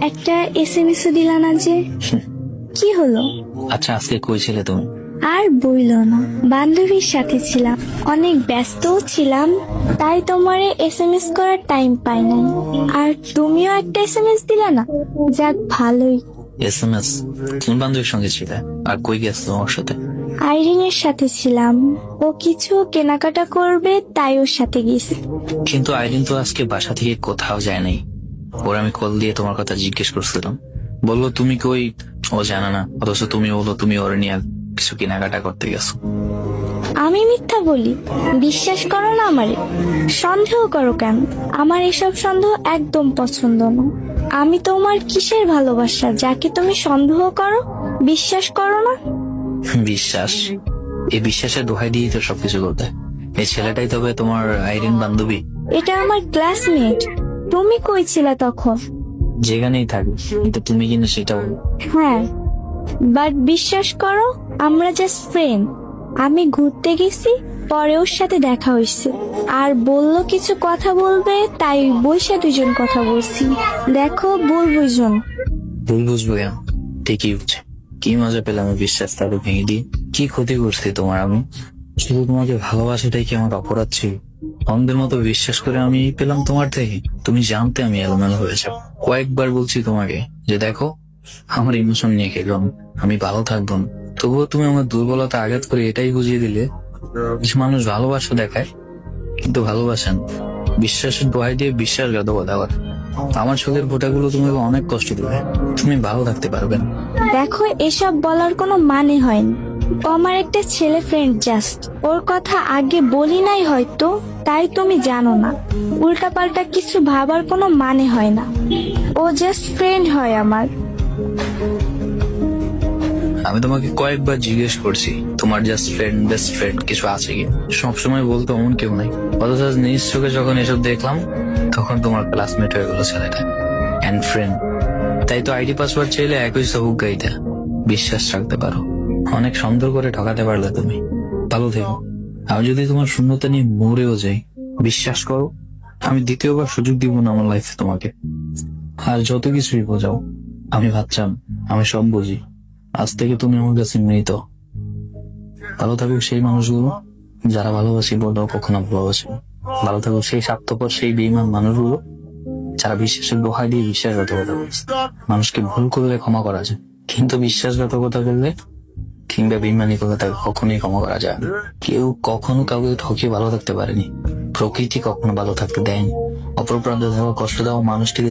একটা এসএমএস দিলা না যে, কি হলো? আচ্ছা, আজকে কই ছিলে তুমি? আর বইল না, বান্ধবীর সাথে ছিলাম, অনেক ব্যস্তও ছিলাম, তাই তোমারে এসএমএস করার টাইম পাই নাই। আর তুমিও একটা এসএমএস দিলা না, যাক ভালোই। এসএমএস? কোন বান্ধবীর সঙ্গে ছিলে আর কই গেছো ওর সাথে? আইরিনের সাথে ছিলাম, ও কিছু কেনাকাটা করবে তাই ওর সাথে গেছি। কিন্তু আইরিন তো আজকে বাসা থেকে কোথাও যায় নাই। ওর আমি কল দিয়ে তোমার কথা জিজ্ঞেস করছিলাম, বললো তুমি কই, ও জানে না, অথচ তুমি বললো তুমি ওর নিয়ে কিছু কেনাকাটা করতে গেছো। আমি মিথ্যা বলি? বিশ্বাস করো না আমারে, সন্দেহ করো কেন? আমার এসব সন্দেহ একদম পছন্দ না। আমি তোমার কিসের ভালোবাসা যাকে তুমি সন্দেহ করো? বিশ্বাস করো না? বিশ্বাস? এই বিশ্বাসের দোহাই দিয়ে তো সবকিছু করতে। এই ছেলেটাই তবে তোমার আইরিন বান্ধবী? এটা আমার ক্লাসমেট। তুমি কই ছিলা তখন? যেখানেই থাকবে, কিন্তু তুমি কিনা সেটা বলো। হ্যাঁ, বাট বিশ্বাস করো, আমরা জাস্ট ফ্রেন্ড। আমি ঘুরতে গেছি, পরে ওর সাথে দেখা হয়েছে, আর বললো কিছু কথা বলবে, তাই বৈশা দুজন কথা বলছি। দেখো, ভুল বুঝুন। ভুল বুঝবো কেন? ঠিকই বুঝছে। কি মজা পেলাম এই বিশ্বাস তাকে ভেঙে দিয়ে। কি ক্ষতি করছি তোমার আমি? শুধু তোমাকে ভালোবাসাটাই কি আমার অপরাধ ছিল? অন্ধের মতো বিশ্বাস করে আমি পেলাম তোমার থেকে। তুমি জানতে আমি এলোমেলো হয়ে যাব। কয়েকবার বলছি তোমাকে যে দেখো, আমার ইমোশন নিয়ে খেলো, আমি ভালো থাকবো না। তবুও তুমি আমার দুর্বলতা আঘাত করে এটাই বুঝিয়ে দিলে, কিছু মানুষ ভালোবাসা দেখায় কিন্তু ভালোবাসেন বিশ্বাসের দোহাই দিয়ে বিশ্বাসঘাতকতা করে। আমার চোখের ফোঁটাগুলো তোমাকে অনেক কষ্ট দেবে, তুমি ভালো থাকতে পারবে না। দেখো, এসব বলার কোনো মানে হয়নি। ও আমার একটা ছেলে ফ্রেন্ড, জাস্ট ওর কথা আগে বলি নাই হয়তো, তাই তুমি জানো না। উল্টাপাল্টা কিছু ভাবার কোনো মানে হয় না। ও জাস্ট ফ্রেন্ড হয় আমার। আমি তোমাকে কয়েকবার জিজ্ঞেস করছি তোমার জাস্ট ফ্রেন্ড বেস্ট ফ্রেন্ড কিছু আছে কি? সবসময় বলতো অমন কেউ নাই। অথচ আজ নিজ চোখে যখন এসব দেখলাম, তখন তোমার ক্লাসমেট হয়ে গেল ছেলেটা, এন্ড ফ্রেন্ড। তাই তো আইডি পাসওয়ার্ড চাইলে একই সবুক গাইতে। বিশ্বাস রাখতে পারো, অনেক সুন্দর করে ঠকাতে পারলে তুমি। ভালো থেকো। আমি যদি তোমার শূন্যতা নিয়ে মরেও যাই, বিশ্বাস করো আমি দ্বিতীয়বার সুযোগ দিব না আমার লাইফে তোমাকে। আর যত কিছুই বোঝাও, আমি ভাবছিলাম আমি সব বুঝি। আজ থেকে তুমি আমার কাছে মৃত। ভালো থাকুক সেই মানুষগুলো যারা ভালোবাসি বললেও কখনো ভালোবাসে না। ভালো থাকুক সেই স্বার্থপর সেই বেঈমান মানুষগুলো যারা বিশ্বাসের দোহাই দিয়ে বিশ্বাসঘাতকতা করছে। মানুষকে ভুল করলে ক্ষমা করা যায়, কিন্তু বিশ্বাসঘাতকতা করলে কিংবা বেঈমানিকতা কখনোই ক্ষমা করা যায় না। কেউ কখনো কাউকে ঠকিয়ে ভালো থাকতে পারেনি, প্রকৃতি কখনো ভালো থাকতে দেয়নি। অপর প্রান্তে থাকা কষ্ট দেওয়া মানুষটিকে